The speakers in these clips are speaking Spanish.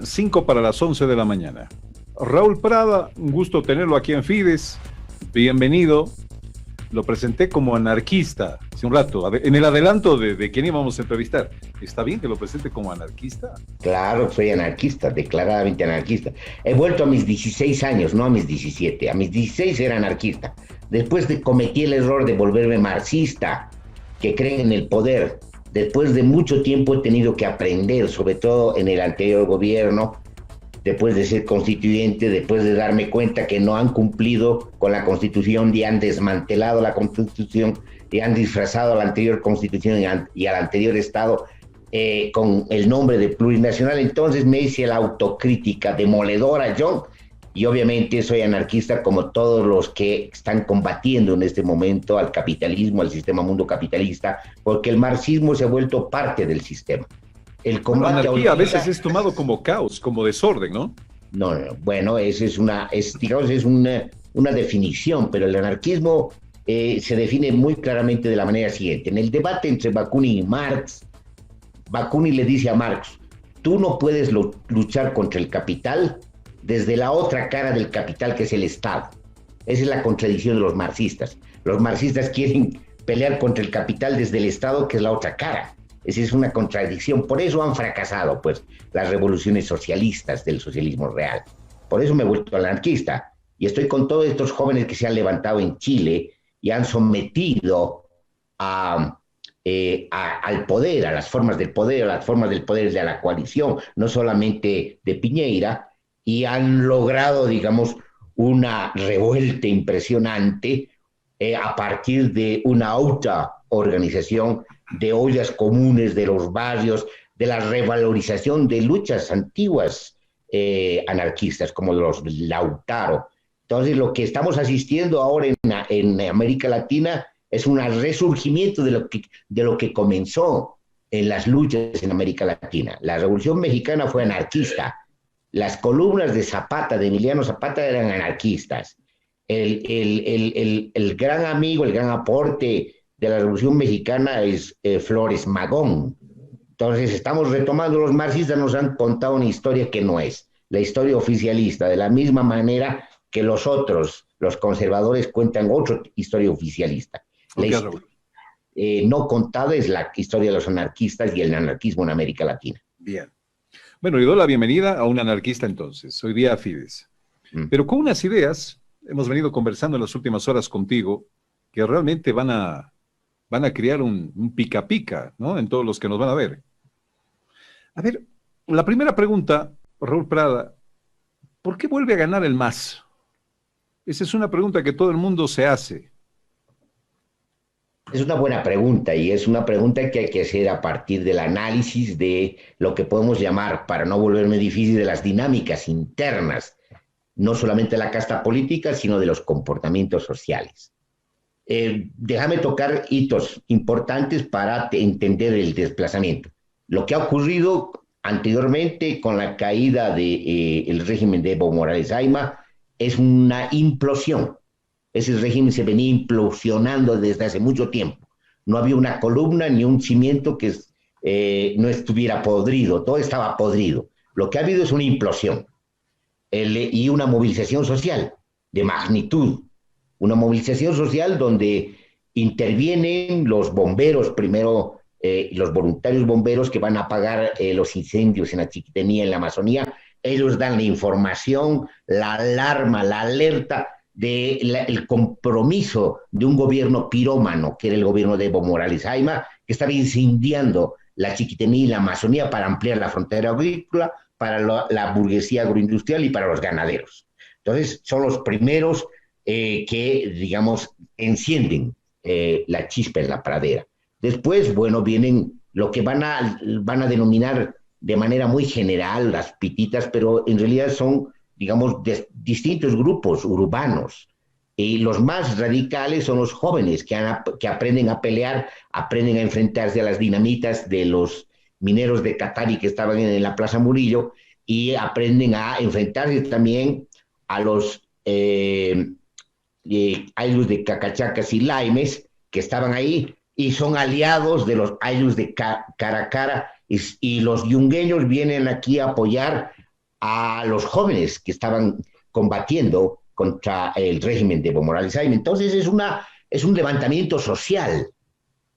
mañana, 5 para las 11 de la mañana. Raúl Prada, un gusto tenerlo aquí en Fides. Bienvenido. Lo presenté como anarquista hace un rato, en el adelanto de quién íbamos a entrevistar. ¿Está bien que lo presente como anarquista? Claro, soy anarquista, declaradamente anarquista. He vuelto a mis 16 años, no a mis 17. A mis 16 era anarquista. Cometí el error de volverme marxista, que creen en el poder. Después de mucho tiempo he tenido que aprender, sobre todo en el anterior gobierno, después de ser constituyente, después de darme cuenta que no han cumplido con la Constitución y han desmantelado la Constitución y han disfrazado a la anterior Constitución y al anterior Estado con el nombre de plurinacional. Entonces me hice la autocrítica demoledora yo, y obviamente soy anarquista como todos los que están combatiendo en este momento al capitalismo, al sistema mundo capitalista, porque el marxismo se ha vuelto parte del sistema. El combate anarquía ahorita, a veces es tomado como caos, como desorden, ¿no? No, bueno, esa es una definición, pero el anarquismo se define muy claramente de la manera siguiente. En el debate entre Bakunin y Marx, Bakunin le dice a Marx: tú no puedes luchar contra el capital desde la otra cara del capital, que es el Estado. Esa es la contradicción de los marxistas. Los marxistas quieren pelear contra el capital desde el Estado, que es la otra cara. Esa es una contradicción. Por eso han fracasado, pues, las revoluciones socialistas del socialismo real. Por eso me he vuelto anarquista. Y estoy con todos estos jóvenes que se han levantado en Chile y han sometido al poder, a las formas del poder, a las formas del poder de la coalición, no solamente de Piñera, y han logrado, digamos, una revuelta impresionante a partir de una autoorganización, de ollas comunes de los barrios, de la revalorización de luchas antiguas anarquistas, como los Lautaro. Entonces, lo que estamos asistiendo ahora en América Latina es un resurgimiento de lo que comenzó en las luchas en América Latina. La Revolución Mexicana fue anarquista. Las columnas de Zapata, de Emiliano Zapata, eran anarquistas. El gran amigo, el gran aporte de la Revolución Mexicana es Flores Magón. Entonces, estamos retomando, los marxistas nos han contado una historia que no es la historia oficialista, de la misma manera que los otros, los conservadores, cuentan otra historia oficialista. Okay, No contada es la historia de los anarquistas y el anarquismo en América Latina. Bien. Bueno, le doy la bienvenida a un anarquista entonces, hoy día a Fides. Pero con unas ideas, hemos venido conversando en las últimas horas contigo, que realmente van a crear un pica pica, ¿no? En todos los que nos van a ver. A ver, la primera pregunta, Raúl Prada: ¿por qué vuelve a ganar el MAS? Esa es una pregunta que todo el mundo se hace. Es una buena pregunta, y es una pregunta que hay que hacer a partir del análisis de lo que podemos llamar, para no volverme difícil, de las dinámicas internas, no solamente de la casta política, sino de los comportamientos sociales. Déjame tocar hitos importantes para entender el desplazamiento. Lo que ha ocurrido anteriormente con la caída del régimen de Evo Morales Ayma es una implosión. Ese régimen se venía implosionando desde hace mucho tiempo. No había una columna ni un cimiento que no estuviera podrido, todo estaba podrido. Lo que ha habido es una implosión y una movilización social de magnitud. Una movilización social donde intervienen los bomberos, primero los voluntarios bomberos que van a apagar los incendios en la Chiquitanía, en la Amazonía. Ellos dan la información, la alarma, la alerta del compromiso de un gobierno pirómano, que era el gobierno de Evo Morales Ayma, que estaba incendiando la Chiquitanía y la Amazonía para ampliar la frontera agrícola, para la burguesía agroindustrial y para los ganaderos. Entonces, son los primeros que, digamos, encienden la chispa en la pradera. Después, bueno, vienen lo que van a denominar de manera muy general las pititas, pero en realidad son, digamos, distintos grupos urbanos. Y los más radicales son los jóvenes que aprenden a pelear, aprenden a enfrentarse a las dinamitas de los mineros de Catari que estaban en la Plaza Murillo, y aprenden a enfrentarse también a los ayllus de Cacachacas y Laimes, que estaban ahí, y son aliados de los ayllus de Caracara, y los yungueños vienen aquí a apoyar a los jóvenes que estaban combatiendo contra el régimen de Evo Morales Jaime. Entonces es un levantamiento social.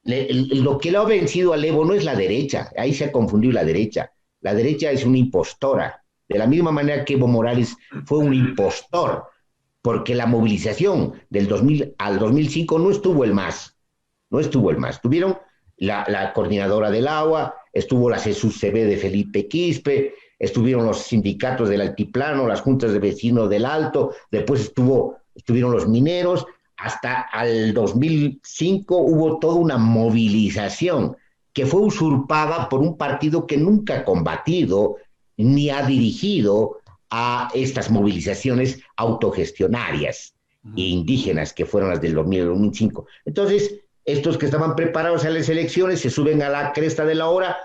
Lo que lo ha vencido al Evo no es la derecha, ahí se ha confundido la derecha. La derecha es una impostora, de la misma manera que Evo Morales fue un impostor, porque la movilización del 2000 al 2005 no estuvo el MAS, no estuvo el MAS. Tuvieron la coordinadora del agua, estuvo la CSUCB de Felipe Quispe, estuvieron los sindicatos del altiplano, las juntas de vecinos del Alto, después estuvieron los mineros, hasta al 2005 hubo toda una movilización que fue usurpada por un partido que nunca ha combatido ni ha dirigido a estas movilizaciones autogestionarias e indígenas que fueron las del 2005. Entonces, estos que estaban preparados a las elecciones se suben a la cresta de la ola,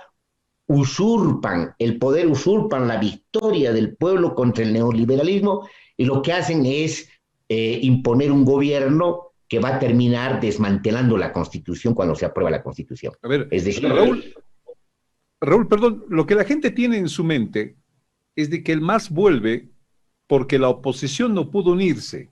usurpan el poder, usurpan la victoria del pueblo contra el neoliberalismo y lo que hacen es imponer un gobierno que va a terminar desmantelando la Constitución cuando se aprueba la Constitución. A ver, es decir, Raúl, perdón, lo que la gente tiene en su mente es de que el MAS vuelve porque la oposición no pudo unirse.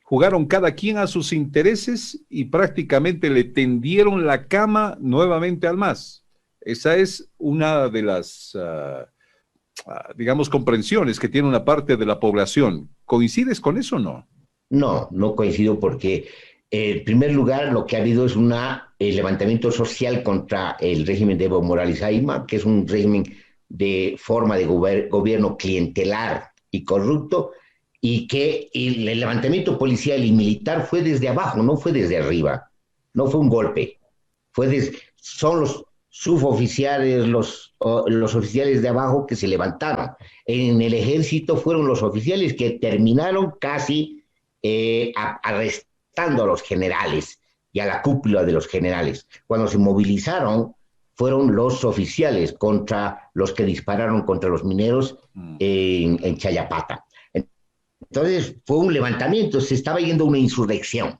Jugaron cada quien a sus intereses y prácticamente le tendieron la cama nuevamente al MAS. Esa es una de las, digamos, comprensiones que tiene una parte de la población. ¿Coincides con eso o no? No, no coincido porque, en primer lugar, lo que ha habido es un levantamiento social contra el régimen de Evo Morales Ayma, que es un régimen de forma de gobierno clientelar y corrupto, y que el levantamiento policial y militar fue desde abajo, no fue desde arriba, no fue un golpe, son los suboficiales, los oficiales de abajo que se levantaron. En el ejército fueron los oficiales que terminaron casi arrestando a los generales y a la cúpula de los generales. Cuando se movilizaron, fueron los oficiales contra los que dispararon contra los mineros en Chayapata. Entonces fue un levantamiento, se estaba yendo una insurrección.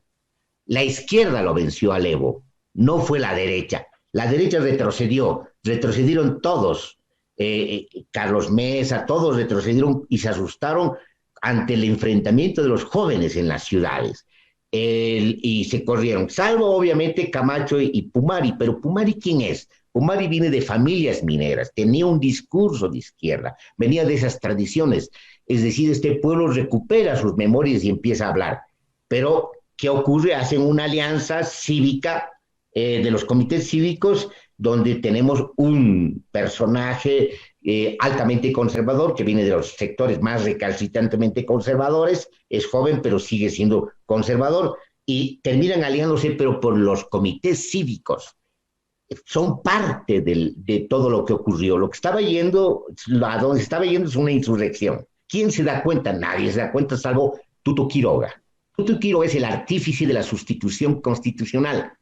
La izquierda lo venció al Evo, no fue la derecha. La derecha retrocedieron todos, Carlos Mesa, todos retrocedieron y se asustaron ante el enfrentamiento de los jóvenes en las ciudades. Y se corrieron, salvo obviamente Camacho y Pumari. Pero Pumari, ¿quién es? Pumari viene de familias mineras, tenía un discurso de izquierda, venía de esas tradiciones. Es decir, este pueblo recupera sus memorias y empieza a hablar. Pero, ¿qué ocurre? Hacen una alianza cívica de los comités cívicos, donde tenemos un personaje altamente conservador, que viene de los sectores más recalcitrantemente conservadores, es joven, pero sigue siendo conservador, y terminan aliándose, pero por los comités cívicos. Son parte de todo lo que ocurrió. Lo que estaba yendo, a donde estaba yendo es una insurrección. ¿Quién se da cuenta? Nadie se da cuenta, salvo Tuto Quiroga. Tuto Quiroga es el artífice de la sustitución constitucional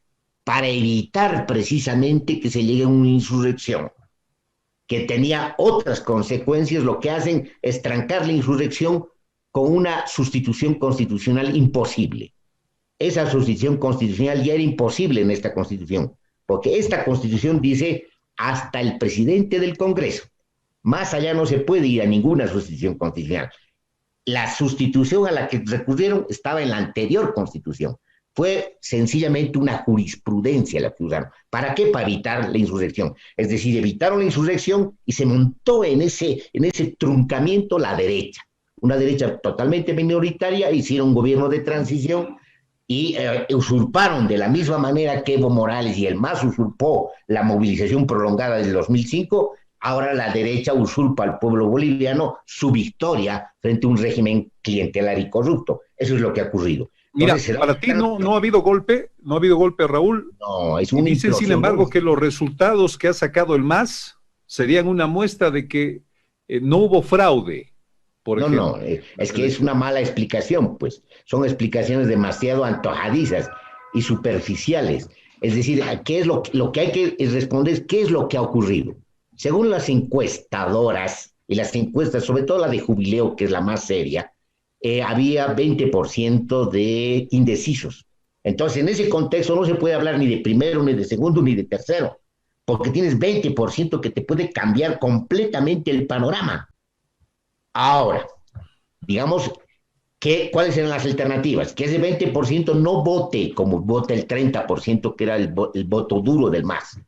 para evitar precisamente que se llegue a una insurrección, que tenía otras consecuencias. Lo que hacen es trancar la insurrección con una sustitución constitucional imposible. Esa sustitución constitucional ya era imposible en esta Constitución, porque esta Constitución dice hasta el presidente del Congreso. Más allá no se puede ir a ninguna sustitución constitucional. La sustitución a la que recurrieron estaba en la anterior Constitución. Fue sencillamente una jurisprudencia la que usaron. ¿Para qué? Para evitar la insurrección. Es decir, evitaron la insurrección y se montó en ese truncamiento la derecha. Una derecha totalmente minoritaria, hicieron un gobierno de transición y usurparon de la misma manera que Evo Morales y el MAS usurpó la movilización prolongada del 2005. Ahora la derecha usurpa al pueblo boliviano su victoria frente a un régimen clientelar y corrupto. Eso es lo que ha ocurrido. Mira, para ti no ha habido golpe, Raúl. No, es un un dicen, sin embargo, que los resultados que ha sacado el MAS serían una muestra de que no hubo fraude, por ejemplo. No, es que es una mala explicación, pues. Son explicaciones demasiado antojadizas y superficiales. Es decir, ¿qué es lo que hay que responder es qué es lo que ha ocurrido? Según las encuestadoras, y las encuestas, sobre todo la de Jubileo, que es la más seria, había 20% de indecisos. Entonces, en ese contexto no se puede hablar ni de primero, ni de segundo, ni de tercero, porque tienes 20% que te puede cambiar completamente el panorama. Ahora, digamos, ¿cuáles eran las alternativas? Que ese 20% no vote como vota el 30%, que era el voto duro del MAS.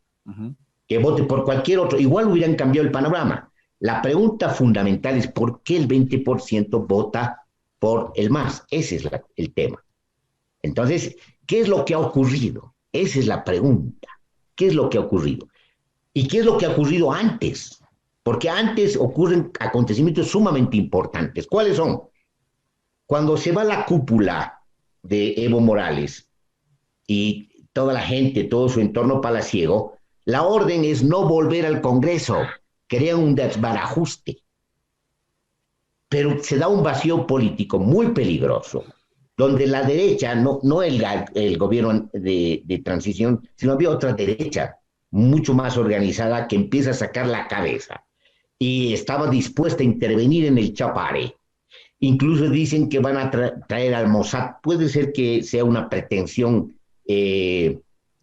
Que vote por cualquier otro. Igual hubieran cambiado el panorama. La pregunta fundamental es ¿por qué el 20% vota por el MAS? Ese es el tema. Entonces, ¿qué es lo que ha ocurrido? Esa es la pregunta. ¿Qué es lo que ha ocurrido? ¿Y qué es lo que ha ocurrido antes? Porque antes ocurren acontecimientos sumamente importantes. ¿Cuáles son? Cuando se va la cúpula de Evo Morales y toda la gente, todo su entorno palaciego, la orden es no volver al Congreso, crean un desbarajuste. Pero se da un vacío político muy peligroso, donde la derecha, no el gobierno de transición, sino había otra derecha mucho más organizada que empieza a sacar la cabeza y estaba dispuesta a intervenir en el Chapare. Incluso dicen que van a traer al Mossad. Puede ser que sea una pretensión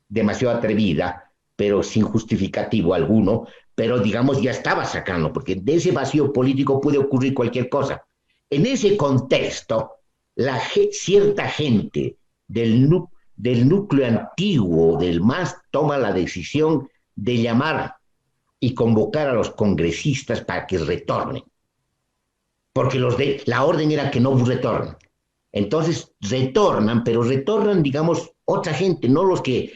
demasiado atrevida, pero sin justificativo alguno, pero digamos ya estaba sacando, porque de ese vacío político puede ocurrir cualquier cosa. En ese contexto, cierta gente del núcleo antiguo del MAS toma la decisión de llamar y convocar a los congresistas para que retornen. Porque la orden era que no retornen. Entonces retornan, pero retornan, digamos, otra gente, no los que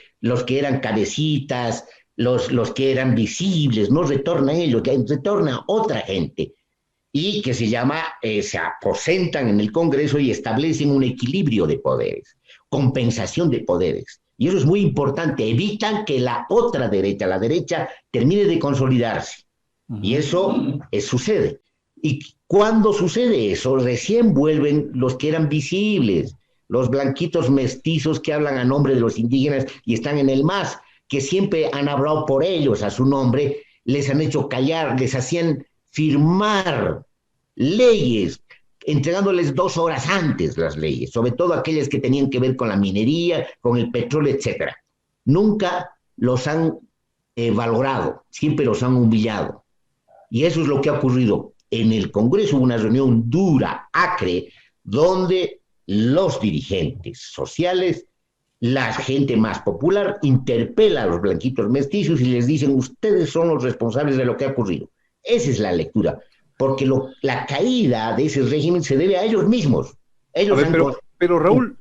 eran cabecitas, los que eran visibles, no retornan ellos, retorna otra gente. Y que se aposentan en el Congreso y establecen un equilibrio de poderes, compensación de poderes. Y eso es muy importante, evitan que la otra derecha, la derecha, termine de consolidarse. Y eso sucede. Y cuando sucede eso, recién vuelven los que eran visibles, los blanquitos mestizos que hablan a nombre de los indígenas y están en el MAS, que siempre han hablado por ellos a su nombre, les han hecho callar, les hacían firmar leyes, entregándoles 2 horas antes las leyes, sobre todo aquellas que tenían que ver con la minería, con el petróleo, etc. Nunca los han valorado, siempre los han humillado. Y eso es lo que ha ocurrido. En el Congreso hubo una reunión dura, acre, donde los dirigentes sociales, la gente más popular, interpela a los blanquitos mestizos y les dicen, ustedes son los responsables de lo que ha ocurrido. Esa es la lectura, porque la caída de ese régimen se debe a ellos mismos. Pero Raúl,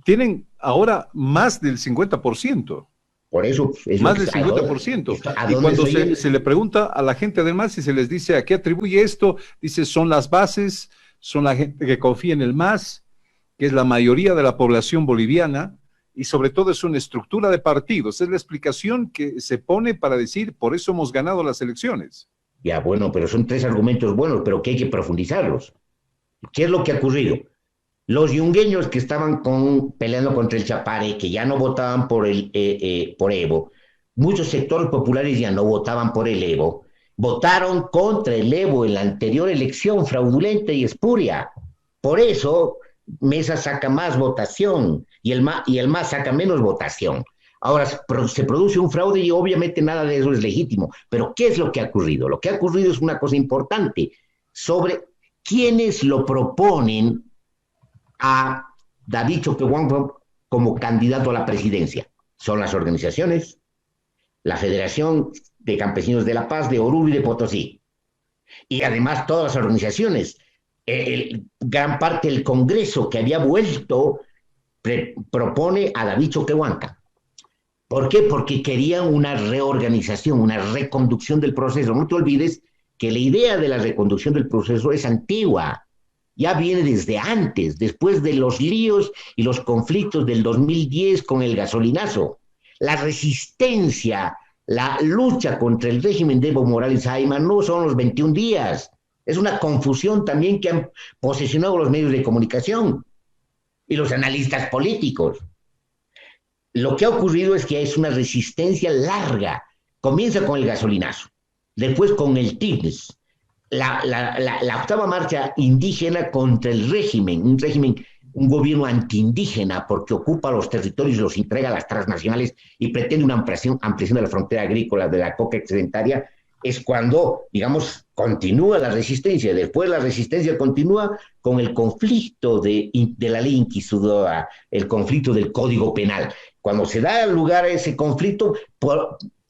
tienen ahora más del 50%. Por eso más del 50%. Y cuando se le pregunta a la gente además, si se les dice a qué atribuye esto, dice son las bases, son la gente que confía en el MAS, que es la mayoría de la población boliviana, y sobre todo es una estructura de partidos. Es la explicación que se pone para decir, por eso hemos ganado las elecciones. Ya, bueno, pero son 3 argumentos buenos, pero que hay que profundizarlos. ¿Qué es lo que ha ocurrido? Los yungueños que estaban peleando contra el Chapare, que ya no votaban por Evo, muchos sectores populares ya no votaban por el Evo, votaron contra el Evo en la anterior elección fraudulenta y espuria. Por eso Mesa saca más votación y el MAS saca menos votación. Ahora se produce un fraude y obviamente nada de eso es legítimo. Pero ¿qué es lo que ha ocurrido? Lo que ha ocurrido es una cosa importante sobre quiénes lo proponen a David Choquehuanca como candidato a la presidencia. Son las organizaciones, la Federación de Campesinos de La Paz, de Oruro y de Potosí. Y además todas las organizaciones, gran parte del Congreso que había vuelto propone a David Choquehuanca. ¿Por qué? Porque querían una reorganización, una reconducción del proceso. No te olvides que la idea de la reconducción del proceso es antigua. Ya viene desde antes, después de los líos y los conflictos del 2010 con el gasolinazo. La resistencia, la lucha contra el régimen de Evo Morales Ayman no son los 21 días. Es una confusión también que han posesionado los medios de comunicación y los analistas políticos. Lo que ha ocurrido es que es una resistencia larga. Comienza con el gasolinazo, después con el TIGNES, la octava marcha indígena contra el régimen, un gobierno antiindígena porque ocupa los territorios y los entrega a las transnacionales y pretende una ampliación de la frontera agrícola de la coca excedentaria es cuando, digamos, continúa la resistencia. Después la resistencia continúa con el conflicto de la ley inquisidora, el conflicto del Código Penal. Cuando se da lugar a ese conflicto,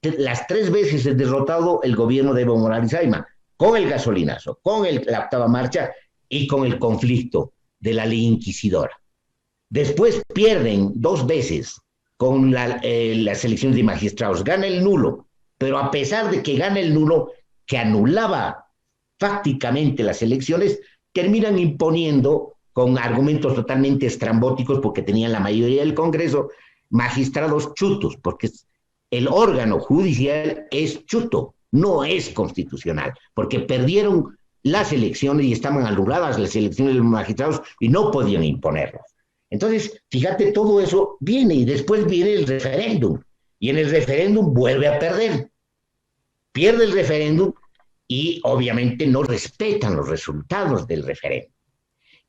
las 3 veces es derrotado el gobierno de Evo Morales Ayma, con el gasolinazo, con la octava marcha y con el conflicto de la ley inquisidora. Después pierden 2 veces con las elecciones de magistrados. Gana el nulo, pero a pesar de que gana el nulo, que anulaba fácticamente las elecciones, terminan imponiendo, con argumentos totalmente estrambóticos, porque tenían la mayoría del Congreso, magistrados chutos, porque el órgano judicial es chuto, no es constitucional, porque perdieron las elecciones y estaban anuladas las elecciones de los magistrados y no podían imponerlas. Entonces, fíjate, todo eso viene y después viene el referéndum. Y en el referéndum vuelve a perder. Pierde el referéndum y obviamente no respetan los resultados del referéndum.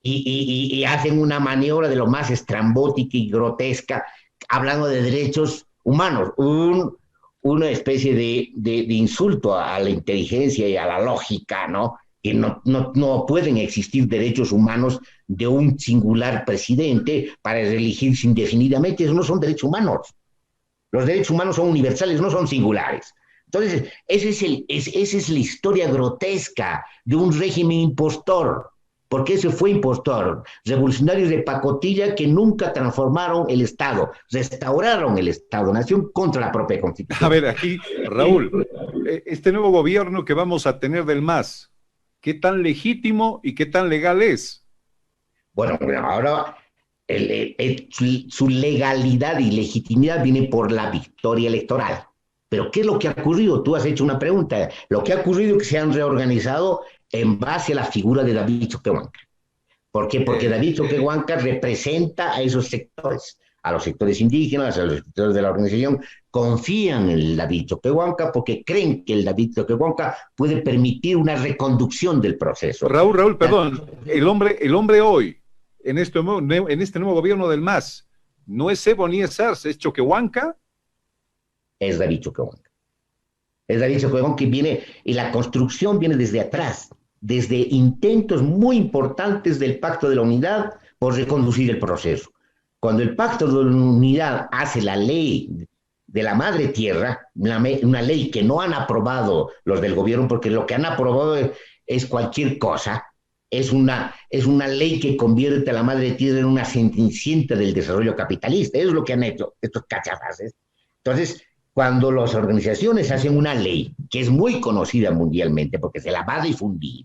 Y hacen una maniobra de lo más estrambótica y grotesca, hablando de derechos humanos, una especie de insulto a la inteligencia y a la lógica, ¿no? Que no pueden existir derechos humanos de un singular presidente para reelegirse indefinidamente. Esos no son derechos humanos. Los derechos humanos son universales, no son singulares. Entonces, esa es la historia grotesca de un régimen impostor. Porque ese fue impostor. Revolucionarios de pacotilla que nunca transformaron el Estado, restauraron el Estado-nación contra la propia Constitución. A ver, aquí, Raúl, este nuevo gobierno que vamos a tener del MAS, ¿qué tan legítimo y qué tan legal es? Bueno, ahora su legalidad y legitimidad viene por la victoria electoral. Pero ¿qué es lo que ha ocurrido? Tú has hecho una pregunta. Lo que ha ocurrido es que se han reorganizado en base a la figura de David Choquehuanca. ¿Por qué? Porque David Choquehuanca representa a esos sectores, a los sectores indígenas, a los sectores de la organización, confían en el David Choquehuanca porque creen que el David Choquehuanca puede permitir una reconducción del proceso. Raúl, perdón, el hombre hoy, en este nuevo gobierno del MAS, no es Evo ni es Arce, es Choquehuanca. Es David Choquehuanca. Es David Choquehuanca que viene, y la construcción viene desde atrás, desde intentos muy importantes del Pacto de la Unidad por reconducir el proceso. Cuando el Pacto de la Unidad hace la ley de la madre tierra, una ley que no han aprobado los del gobierno, porque lo que han aprobado es cualquier cosa, es una ley que convierte a la madre tierra en una cenicienta del desarrollo capitalista. Eso es lo que han hecho estos cachafaces. Entonces, cuando las organizaciones hacen una ley que es muy conocida mundialmente porque se la va a difundir,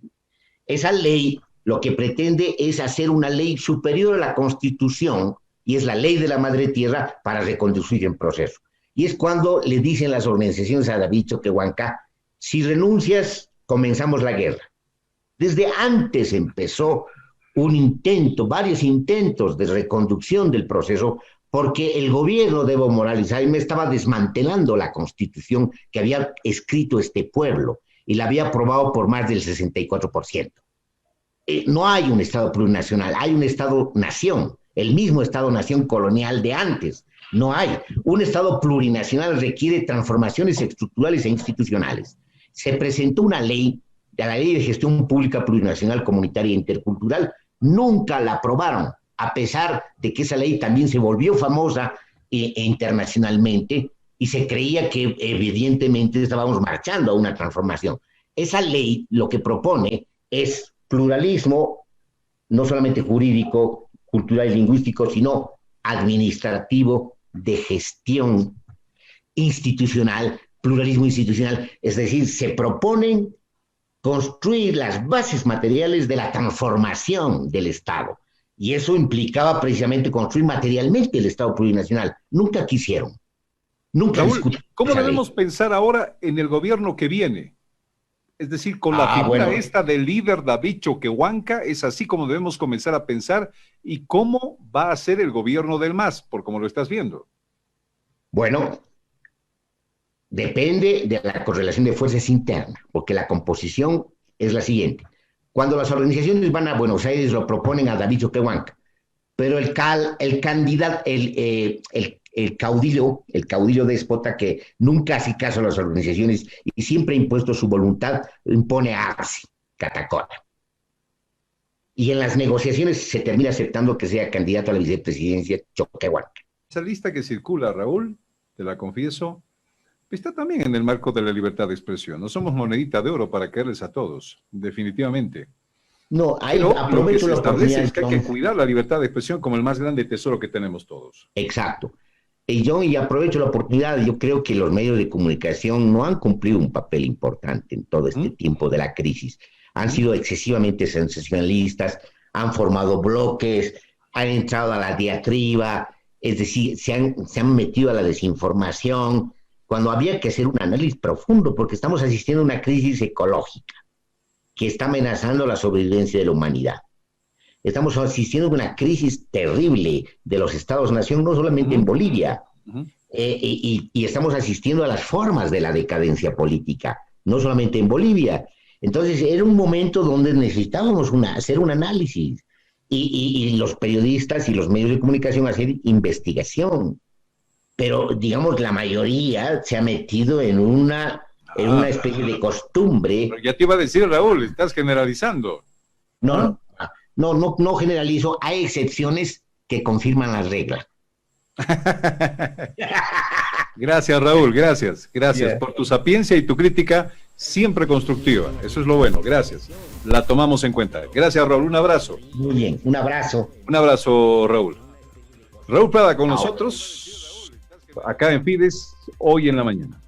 esa ley lo que pretende es hacer una ley superior a la Constitución, y es la ley de la madre tierra para reconducir el proceso. Y es cuando le dicen las organizaciones a David Choquehuanca: si renuncias, comenzamos la guerra. Desde antes empezó varios intentos de reconducción del proceso, porque el gobierno de Evo Morales Ayma estaba desmantelando la Constitución que había escrito este pueblo y la había aprobado por más del 64%. No hay un Estado plurinacional, hay un Estado-nación, el mismo Estado-nación colonial de antes. No hay. Un Estado plurinacional requiere transformaciones estructurales e institucionales. Se presentó una ley, la Ley de Gestión Pública Plurinacional Comunitaria e Intercultural, nunca la aprobaron, a pesar de que esa ley también se volvió famosa internacionalmente y se creía que evidentemente estábamos marchando a una transformación. Esa ley lo que propone es pluralismo, no solamente jurídico, cultural y lingüístico, sino administrativo, de gestión institucional, pluralismo institucional. Es decir, se proponen construir las bases materiales de la transformación del Estado. Y eso implicaba precisamente construir materialmente el Estado plurinacional. Nunca quisieron. Nunca discutieron. ¿Cómo debemos pensar ahora en el gobierno que viene? Es decir, con la figura esta del líder David Choquehuanca, es así como debemos comenzar a pensar. ¿Y cómo va a ser el gobierno del MAS, por como lo estás viendo? Bueno, depende de la correlación de fuerzas interna, porque la composición es la siguiente. Cuando las organizaciones van a Buenos Aires, lo proponen a David Choquehuanca, pero el el caudillo déspota que nunca hace caso a las organizaciones y siempre ha impuesto su voluntad, impone a Arce, Catacora. Y en las negociaciones se termina aceptando que sea candidato a la vicepresidencia Choquehuanca. Esa lista que circula, Raúl, te la confieso, está también en el marco de la libertad de expresión. No somos monedita de oro para caerles a todos, definitivamente. No, ahí pero aprovecho lo que se la oportunidad. es que hay que cuidar la libertad de expresión como el más grande tesoro que tenemos todos. Exacto. Y aprovecho la oportunidad, yo creo que los medios de comunicación no han cumplido un papel importante en todo este tiempo de la crisis. Han sido excesivamente sensacionalistas, han formado bloques, han entrado a la diatriba, es decir, se han metido a la desinformación, cuando había que hacer un análisis profundo, porque estamos asistiendo a una crisis ecológica que está amenazando la sobrevivencia de la humanidad. Estamos asistiendo a una crisis terrible de los estados-nación, no solamente en Bolivia, y estamos asistiendo a las formas de la decadencia política, no solamente en Bolivia. Entonces era un momento donde necesitábamos hacer un análisis, y los periodistas y los medios de comunicación hacer investigación. Pero, digamos, la mayoría se ha metido en una especie de costumbre. Pero ya te iba a decir, Raúl, estás generalizando. No generalizo, hay excepciones que confirman la regla. Gracias, Raúl, gracias por tu sapiencia y tu crítica siempre constructiva. Eso es lo bueno, gracias. La tomamos en cuenta. Gracias, Raúl, un abrazo. Muy bien, un abrazo. Un abrazo, Raúl. Raúl Prada con nosotros, acá en Fides, hoy en la mañana.